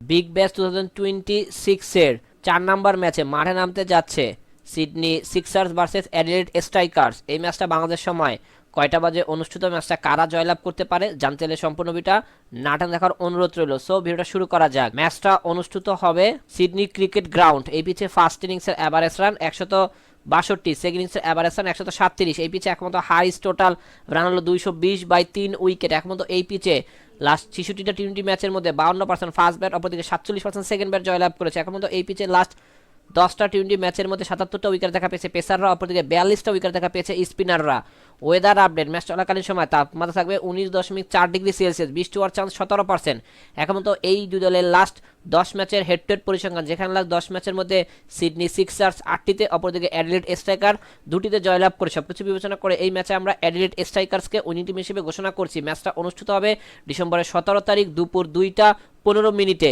Big Bash 2026 এর 4 নম্বর ম্যাচে মাঠে নামতে যাচ্ছে Sydney sixers versus Adelaide strikers. এই ম্যাচটা বাংলাদেশ সময় কয়টা বাজে অনুষ্ঠিত, ম্যাচটা কারা জয়লাভ করতে পারে জানতে হলে সম্পূর্ণ ভিডিওটা নাটক দেখার অনুরোধ রইল। সো ভিডিওটা শুরু করা যাক। ম্যাচটা অনুষ্ঠিত হবে সিডনি ক্রিকেট গ্রাউন্ড। এই পিচে ফার্স্ট ইনিংসের অ্যাভারেজ রান 162, সেকেন্ড ইনিংসের অ্যাভারেজ রান 137। এই পিচে একমাত্র হাইস্ট টোটাল রান হলো 220/3 উইকেট। একমাত্র এই পিচে লাস্ট 66টা টি20 ম্যাচের মধ্যে 52% ফার্স্ট ব্যাট, অপরদিকে 47% সেকেন্ড ব্যাট জয়লাভ করেছে। একমাত্র এই পিচে লাস্ট 10টা টি20 ম্যাচের মধ্যে 77টা উইকেট দেখা পেয়েছে পেসাররা, অপরদিকে 42টা উইকেট দেখা পেয়েছে স্পিনাররা। ওয়েদার আপডেট, ম্যাচ চলাকালীন সময় তাপমাত্রা থাকবে 19.4 ডিগ্রি সেলসিয়াস, বৃষ্টি হওয়ার চান্স 17%। এখন তো এই দুই দলের লাস্ট 10 ম্যাচের হেড টু হেড পরিসংখ্যান, যেখানে লাস্ট 10 ম্যাচের মধ্যে সিডনি সিক্সার্স 8টিতে, অপরদিকে অ্যাডিলেড স্ট্রাইকার 2টিতে জয়লাভ করে। সবকিছু বিবেচনা করে এই ম্যাচে আমরা অ্যাডিলেড স্ট্রাইকার্সকে উইনিং টিম হিসেবে ঘোষণা করছি। ম্যাচটা অনুষ্ঠিত হবে ডিসেম্বরের 17 তারিখ দুপুর 2টা 15 মিনিটে।